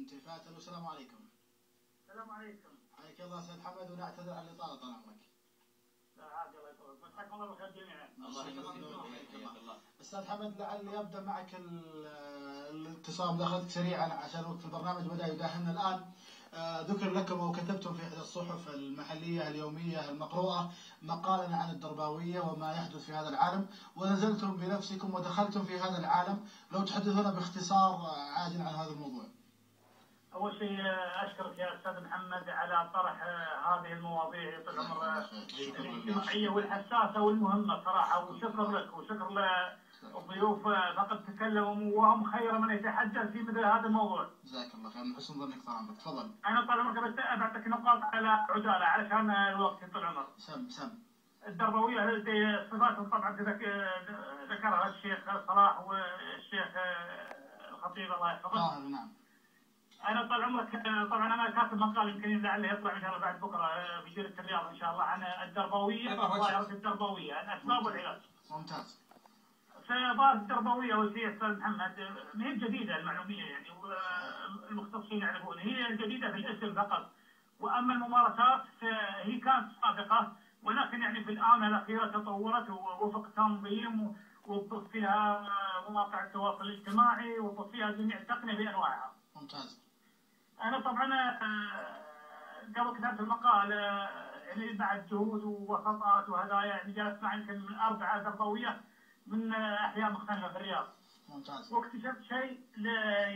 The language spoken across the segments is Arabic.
تلفات. السلام عليكم. السلام عليكم. حياك الله استاذ حمد، ونعتذر عن الاطاله طال عمرك. لا عادي، الله يطول. مساكم الله بالخير جميعا. الله يحفظك. استاذ حمد، لعل يبدا معك الاتصال مداخلتك سريعا عشان وقت البرنامج بدا يداهمنا الان. ذكر لكم وكتبتم في احدى الصحف المحليه اليوميه المقروءه مقالا عن الدرباويه وما يحدث في هذا العالم، ونزلتم بنفسكم ودخلتم في هذا العالم. لو تحدثونا باختصار عاجل عن هذا الموضوع. اول شيء اشكرك يا استاذ محمد على طرح هذه المواضيع طول العمر الاجتماعيه والحساسه والمهمه صراحه، وشكر لك وشكر للضيوف فقد تكلموا وهم خير من يتحدث في مثل هذا الموضوع. جزاك الله خير، من حسن ظنك طال عمرك. تفضل. انا طال عمرك بس بعطيك نقاط على عجاله علشان الوقت طول العمر. سم. الدربويه صفاتهم طبعا ذكرها الشيخ صلاح والشيخ الخطيب الله يحفظه. نعم. انا طال عمرك طبعا انا كاتب مقال يمكن لعله يطلع ان شاء الله بعد بكره في جريده الرياض ان شاء الله عن الدربويه وظاهره الدربويه، الاسباب والعلاج. ممتاز. فظاهره الدربويه اول شيء استاذ محمد ما هي جديده المعلوميه يعني، والمختصين يعرفون هي جديده في الاسم فقط، واما الممارسات هي كانت سابقه، ولكن يعني في الآونة الأخيرة تطورت ووفق تنظيم ووفق فيها مواقع التواصل الاجتماعي ووفق فيها جميع التقنية بأنواعها. ممتاز. أنا طبعا قبل كتابة المقال يعني بعد جهود ووسطات وهدايا يعني جلست مع يمكن من 4 دربوية من أحياء مختلفة في الرياض. ممتاز. واكتشفت شيء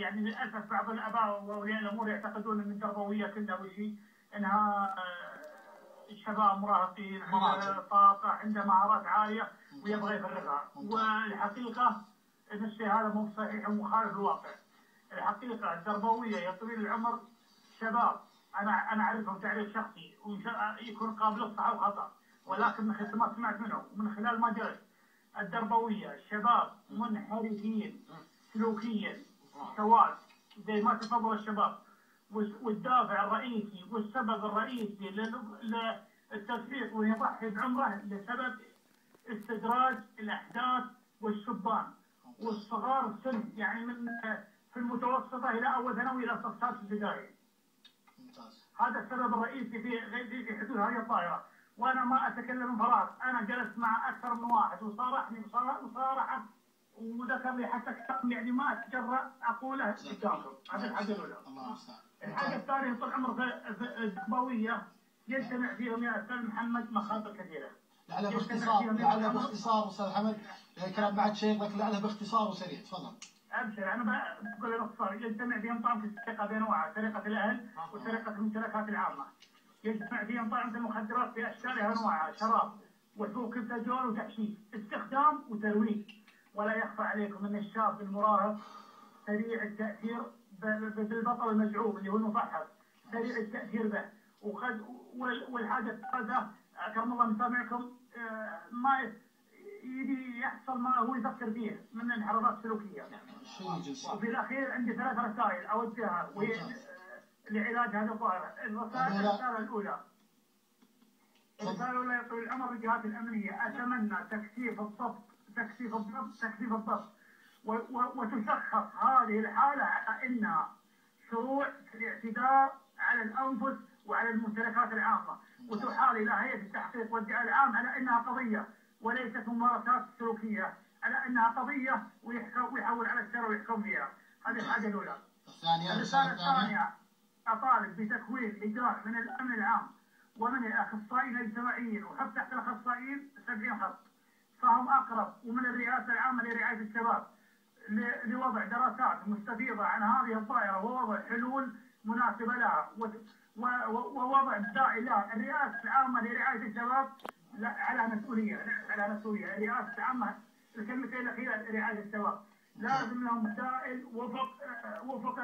يعني للأسف بعض الآباء وأولياء الأمور يعتقدون أن الدربوية كلها وشيء إنها الشباب مراهقين عنده طاقة عنده مهارات عالية ويبغى يفرغها، والحقيقة ان الشيء هذا مو صحيح ومخالف للواقع. الحقيقة الدربوية يا طويل العمر شباب انا اعرفهم تعريف شخصي ويكون قابل للصح وخطأ، ولكن من خلال ما سمعت منه ومن خلال ما جلست الدربوية شباب منحرفين سلوكيا سواد زي ما تفضل الشباب، والدافع الرئيسي والسبب الرئيسي للتسليط ويضحي بعمره لسبب استدراج الأحداث والشبان والصغار السن، يعني من في المتوسطة إلى أول ثانوي إلى صف ابتدائي. هذا السبب الرئيسي في حدوث هذه الظاهرة، وأنا ما أتكلم من فراغ، أنا جلست مع أكثر من واحد وصارحني مصارحة وذكر لي حتى كلام يعني ما أتجرأ أقوله قدامكم. هذا الحاجة الأولى. الحاجة الثانية طول عمر في الدربوية يجتمع فيهم يا أستاذ محمد مخاطر كثيرة. لعله باختصار أستاذ حمد، كلام بعد شيء لكن لعله باختصار وسريع. تفضل. أبشر أنا بقول باختصار. يجتمع فيهم طبعا في السرقة بأنواعها، سرقة الأهل وسرقة الممتلكات العامة. يجتمع فيهم طبعا في المخدرات بأشكالها وأنواعها، شراب وحبوب التجول وتحشيش، استخدام وترويج. ولا يخفى عليكم أن الشاب المراهق سريع التأثير بالبطل المزعوم اللي هو المفحص، سريع التأثير به. والحاجة الثالثة أكرم الله مسامعكم ما يجي يحصل ما هو يفكر فيه من انحرافات سلوكية. وفي الأخير عندي 3 رسائل أوجهها وهي لعلاج هذه الظاهرة. الرسالة الأولى يا طويل العمر الجهات الأمنية، أتمنى تكثيف الضبط وتشخص هذه الحالة على أنها شروع في الاعتداء على الأنفس وعلى الممتلكات العامة، وتحال إلى هيئة التحقيق والدعاء العام على أنها قضية وليست ممارسات سلوكية، على أنها قضية ويحول على الشرع ويحكم فيها. هذه الحاجة الأولى. الرسالة الثانية أطالب بتكوين لجان من الأمن العام ومن الأخصائيين الاجتماعيين، وحط تحت الأخصائيين 70 خط، فهم أقرب، ومن الرئاسة العامة لرعاية الشباب لوضع دراسات مستفيضة عن هذه الظاهرة ووضع حلول مناسبة لها، ووضع داعي لها. الرئاسة العامة لرعاية الشباب على مسؤولية الرئاسة العامة الكلمتين الأخيرة رعاية الشباب لازم لهم دائل وفق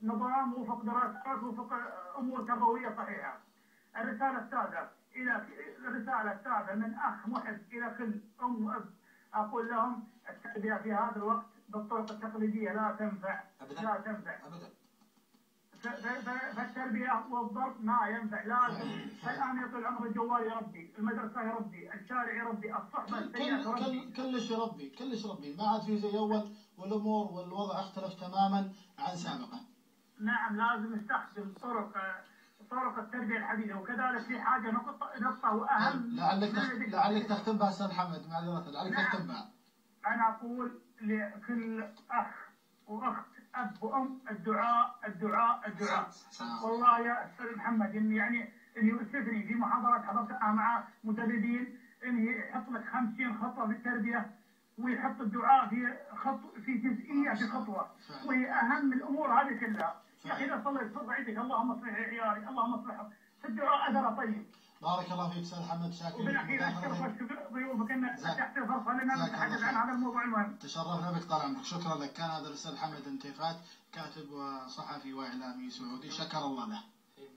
نظام وفق دراسات وفق أمور تربوية صحيحة. الرسالة الثالثة من أخ محب إلى كل أم وأب، أقول لهم التربية في هذا الوقت بالطرق التقليدية لا تنفع أبدا. فالتربية والضرب ما ينفع، لازم الآن يطول العمر الجوال يربي، المدرسة يربي، الشارع يربي، الصحبة السيئة تربي، كلش يربي، ما عاد في زي أول، والأمور والوضع اختلف تماما عن سابقا. نعم لازم نستخدم طرق التربيه الحديثه، وكذلك في حاجه نقطه واهم. لعلك تختم بها استاذ حمد، معذره لعلك تختم بها. انا اقول لكل اخ واخت اب وام الدعاء الدعاء الدعاء. والله يا استاذ محمد اني يؤسفني في محاضرات حضرتها مع مدربين انه يحط لك 50 خطوه في التربيه ويحط الدعاء في جزئيه في خطوه، وهي اهم الامور هذه كلها. يا اخي اذا صليت فرض عيدك اللهم اصلح عيالي، اللهم اصلحهم، الدعاء اثره طيب. بارك الله فيك استاذ حمد، شاكر. وبالاخير اشكر ضيوفك ان اتحت فرصه لنا نتحدث عن هذا الموضوع المهم. تشرفنا بك طال عمرك، شكرا لك. كان هذا الاستاذ حمد انتيفات، كاتب وصحفي واعلامي سعودي، شكر الله له.